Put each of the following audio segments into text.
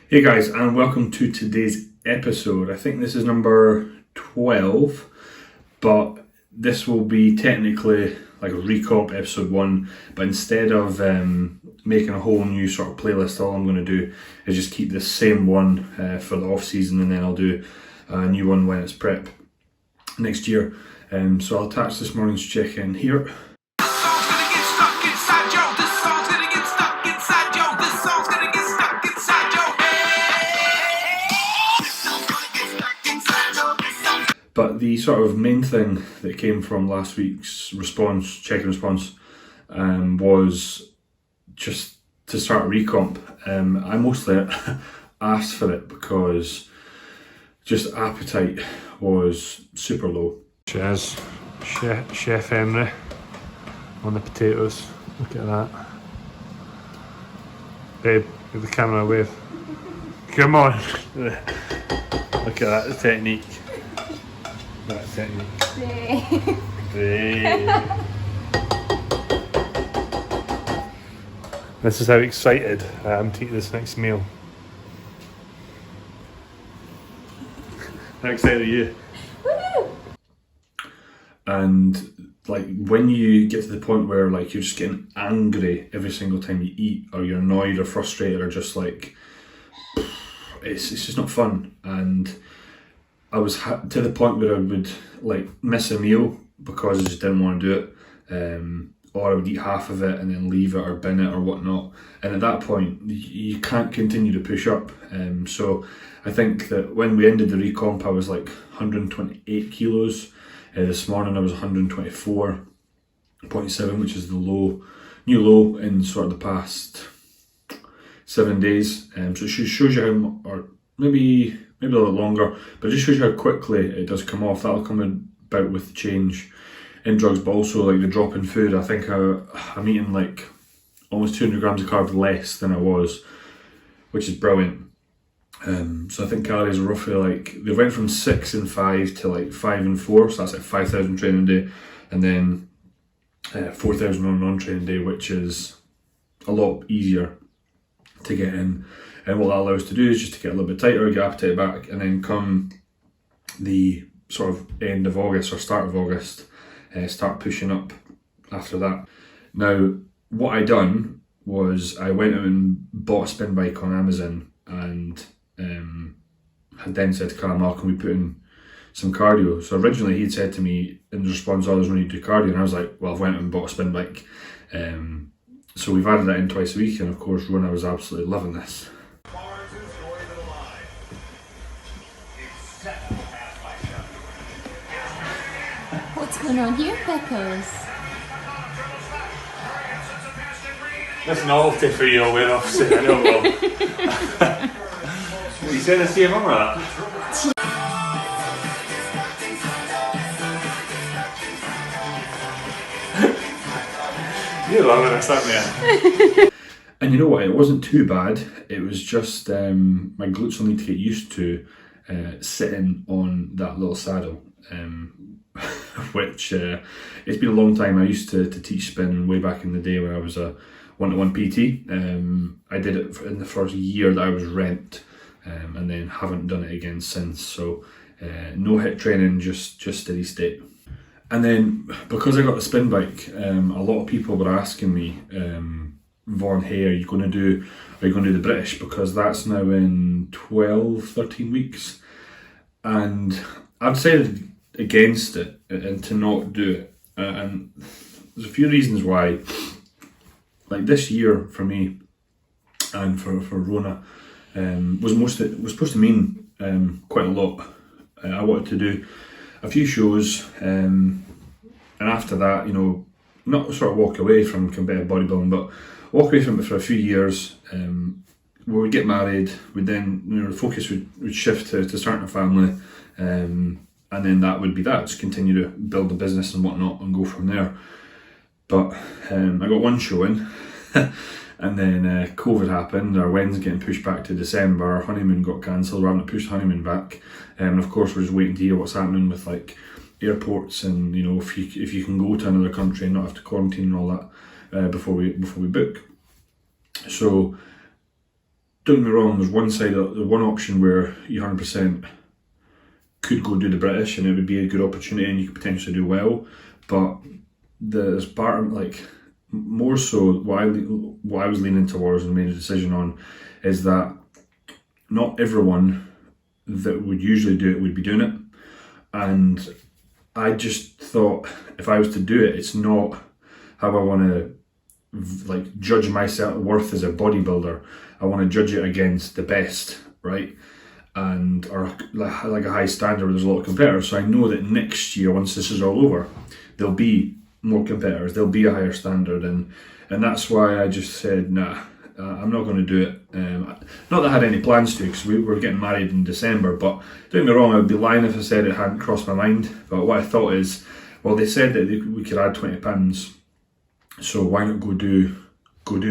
Hey guys, and welcome to today's episode. I think this is number 12, but this will be technically like a recomp episode 1. But instead of making a whole new sort of playlist, all I'm going to do is just keep the same one for the off season, and then I'll do a new one when it's prep next year. So I'll attach this morning's check-in here. But the sort of main thing that came from last week's check-in response, was just to start a recomp. I mostly asked for it because just appetite was super low. Cheers, Chef Emery on the potatoes. Look at that. Babe, give the camera a wave. Come on. Look at that, the technique. That technique. This is how excited I am to eat this next meal. How excited are you? Woo! And like when you get to the point where like you're just getting angry every single time you eat, or you're annoyed or frustrated, or just like it's just not fun. And I was to the point where I would like miss a meal because I just didn't want to do it, or I would eat half of it and then leave it or bin it or whatnot. And at that point, you can't continue to push up. So I think that when we ended the recomp, I was like 128 kilos. This morning I was 124.7, which is the new low in sort of the past 7 days. So it shows you how, or maybe a little longer, but it just shows you how quickly it does come off. That'll come about with change in drugs, but also like the drop in food. I think I'm eating like almost 200 grams of carbs less than I was, which is brilliant. So I think calories are roughly like, they went from 6 and 5 to like 5 and 4, so that's like 5,000 training day, and then 4,000 on a non-training day, which is a lot easier to get in. And what that allows us to do is just to get a little bit tighter, get appetite back, and then come the sort of end of August or start of August, start pushing up after that. Now, what I done was I went out and bought a spin bike on Amazon, and had then said to Callum, can we put in some cardio? So originally he'd said to me in response, there's no need to do cardio, and I was like, well, I've went out and bought a spin bike. So we've added that in twice a week, and of course Rona was absolutely loving this. What's going on here, Beckos? That's novelty for you, we're off. I know, well. What you saying to see your mum or that? You're loving this, aren't you? And you know what, it wasn't too bad. It was just my glutes will need to get used to sitting on that little saddle. Which it's been a long time. I used to teach spin way back in the day when I was a one-to-one PT. I did it in the first year that I was rent, and then haven't done it again since. So no HIIT training, just steady state. And then because I got the spin bike, a lot of people were asking me, Vaughn, hey, are you going to do the British? Because that's now in 13 weeks. And I've decided against it and to not do it. And there's a few reasons why. Like this year for me and for Rona was supposed to mean quite a lot. I wanted to do a few shows, and after that, not sort of walk away from competitive bodybuilding, but walk away from it for a few years. We would get married, the focus would shift to starting a family, and then that would be that, just continue to build a business and whatnot and go from there. But I got one show in, and then COVID happened, our wedding's getting pushed back to December, our honeymoon got cancelled, we're having to push the honeymoon back, and of course we're just waiting to hear what's happening with like airports and if you can go to another country and not have to quarantine and all that before we book. So don't get me wrong, there's one side, the one option where you 100% could go do the British and it would be a good opportunity and you could potentially do well, but there's part, like, more so what I was leaning towards and made a decision on is that not everyone that would usually do it would be doing it. And I just thought, if I was to do it, it's not how I want to like judge my self-worth as a bodybuilder. I want to judge it against the best, right? And or like a high standard where there's a lot of competitors. So I know that next year, once this is all over, there'll be more competitors, there'll be a higher standard, and that's why I just said, nah, I'm not going to do it. Not that I had any plans to, because we were getting married in December, but don't get me wrong, I would be lying if I said it hadn't crossed my mind. But what I thought is, well, they said that we could add £20, so why not go do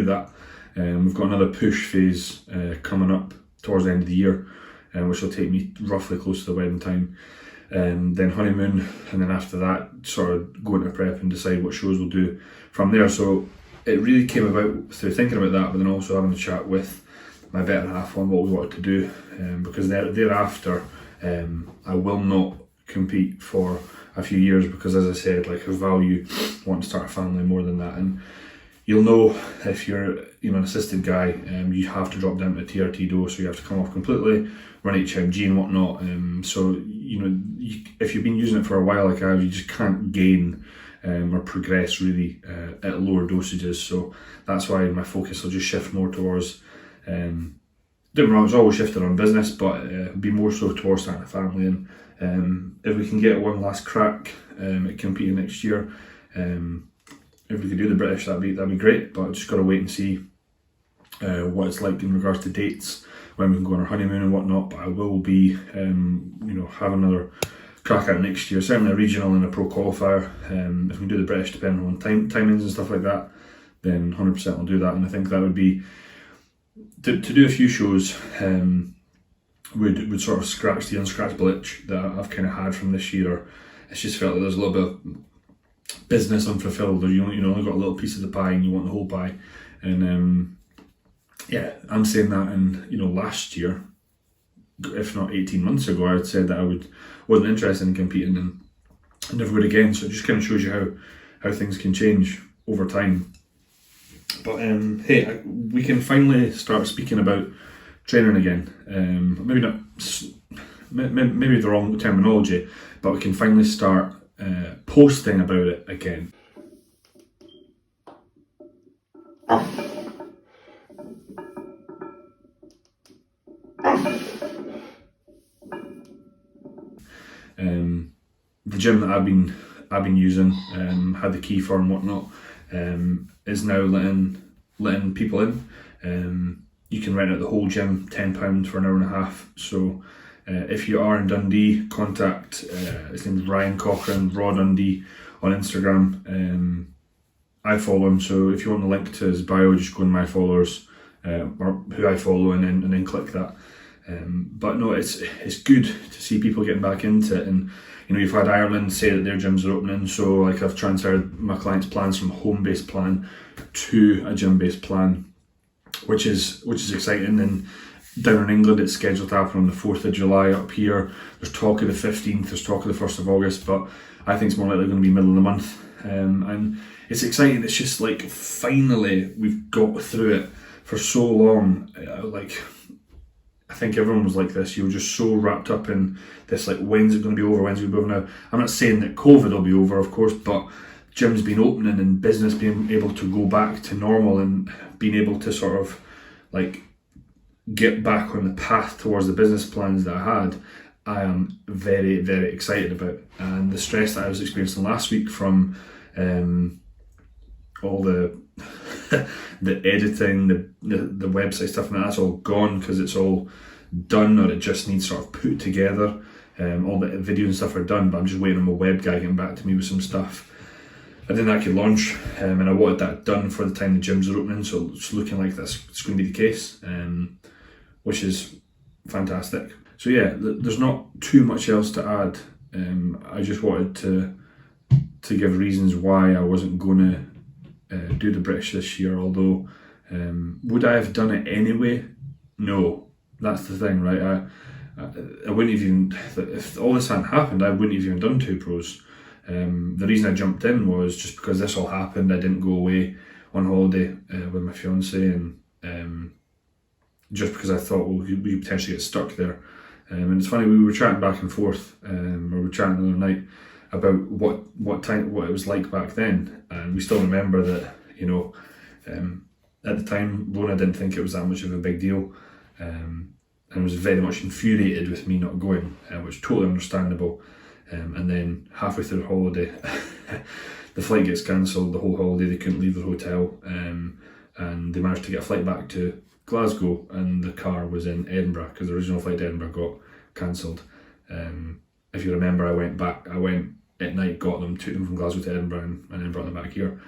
that? We've got another push phase coming up towards the end of the year, which will take me roughly close to the wedding time. Then honeymoon, and then after that, sort of go into prep and decide what shows we'll do from there. So it really came about through thinking about that, but then also having a chat with my better half on what we wanted to do, because thereafter I will not compete for a few years, because as I said, like, I value wanting to start a family more than that. And you'll know, if you're an assistant guy, you have to drop down to a TRT dose, so you have to come off completely, run HMG and whatnot. So if you've been using it for a while like I have, you just can't gain or progress really at lower dosages. So that's why my focus will just shift more towards, don't get me wrong, it's always shifted on business, but be more so towards starting a family. And if we can get one last crack at competing next year, if we could do the British, that'd be great. But I've just got to wait and see what it's like in regards to dates, when we can go on our honeymoon and whatnot. But I will be, have another crack at next year, certainly a regional and a pro qualifier. If we can do the British, depending on timings and stuff like that, then 100% I'll do that. And I think that would be, to do a few shows, would sort of scratch the unscratchable itch that I've kind of had from this year. Or it's just felt that there's a little bit of business unfulfilled, or you only got a little piece of the pie and you want the whole pie. And I'm saying that, and last year, if not 18 months ago, I had said that I wasn't interested in competing, and I never would again. So it just kind of shows you how things can change over time. But hey, we can finally start speaking about training again. Maybe not, maybe the wrong terminology, but we can finally start posting about it again. The gym that I've been using, had the key for and whatnot, is now letting people in. You can rent out the whole gym, £10 for an hour and a half. So if you are in Dundee, contact his name is Ryan Cochran, Raw Dundee on Instagram. I follow him, so if you want the link to his bio, just go in my followers, or who I follow, and then click that. But no, it's good to see people getting back into it. And you've had Ireland say that their gyms are opening, so like I've transferred my clients' plans from home-based plan to a gym-based plan, which is exciting. And down in England, it's scheduled to happen on the 4th of July. Up here, there's talk of the 15th, there's talk of the 1st of August, but I think it's more likely going to be middle of the month. And it's exciting. It's just like, finally we've got through it for so long. I think everyone was like this. You were just so wrapped up in this, like, when's it going to be over, when's it going to be over now. I'm not saying that COVID will be over, of course, but gyms being opening and business being able to go back to normal and being able to sort of like get back on the path towards the business plans that I had, I am very, very excited about. And the stress that I was experiencing last week from all the the editing, the website stuff, and that's all gone, because it's all done, or it just needs sort of put together. All the videos and stuff are done, but I'm just waiting on my web guy getting back to me with some stuff. I think that could launch, and I wanted that done for the time the gyms are opening, so it's looking like it's going to be the case, which is fantastic. So yeah, there's not too much else to add. I just wanted to give reasons why I wasn't going to do the British this year, although would I have done it anyway? No, that's the thing, right? I wouldn't have even, if all this hadn't happened, I wouldn't have even done 2 pros. The reason I jumped in was just because this all happened. I didn't go away on holiday with my fiance, and just because I thought, well, we could potentially get stuck there. And it's funny, we were chatting back and forth, or we were chatting the other night about what it was like back then, and we still remember that, you know, at the time, Lona didn't think it was that much of a big deal, and was very much infuriated with me not going, which is totally understandable. And then halfway through the holiday, the flight gets cancelled. The whole holiday they couldn't leave the hotel, and they managed to get a flight back to Glasgow, and the car was in Edinburgh because the original flight to Edinburgh got cancelled. If you remember, I went at night, got them, took them from Glasgow to Edinburgh, and then brought them back here.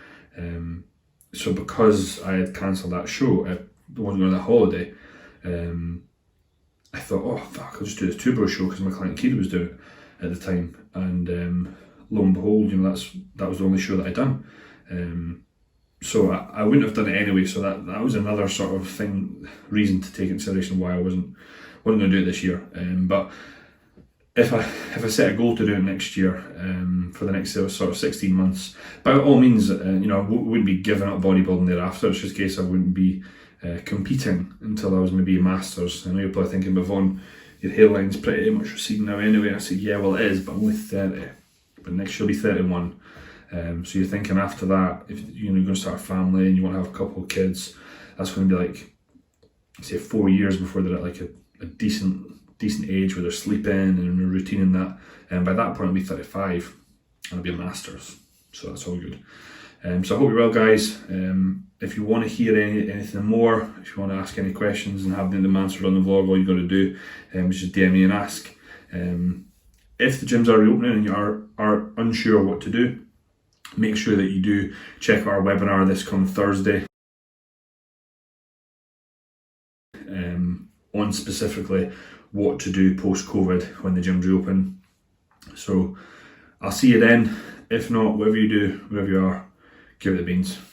So because I had cancelled that show, I wasn't going on that holiday. I thought, oh fuck, I'll just do this 2 bro show because my client Keith was doing it at the time, and lo and behold, you know, that was the only show that I'd done. So I wouldn't have done it anyway. So that was another sort of reason to take into consideration why I wasn't going to do it this year. But if I set a goal to do it next year, for the next sort of 16 months, by all means, you know, I wouldn't be giving up bodybuilding thereafter. It's just a case I wouldn't be competing until I was maybe a masters. I know you're probably thinking, but Vaughn, your hairline's pretty much receding now anyway. I said, yeah, well it is, but I'm only 30. But next year I'll be 31. So you're thinking after that, if you're going to start a family and you want to have a couple of kids, that's going to be like, say, 4 years before they're at like a decent age where they're sleeping and in a routine and that. And by that point I'll be 35 and I'll be a masters. So that's all good. So I hope you're well, guys. If you want to hear anything more, if you want to ask any questions and have them answered on the vlog, all you got to do is just DM me and ask. If the gyms are reopening and you are unsure what to do, make sure that you do check our webinar this coming Thursday on specifically what to do post-COVID when the gyms reopen. So I'll see you then. If not, whatever you do, wherever you are, give it the beans.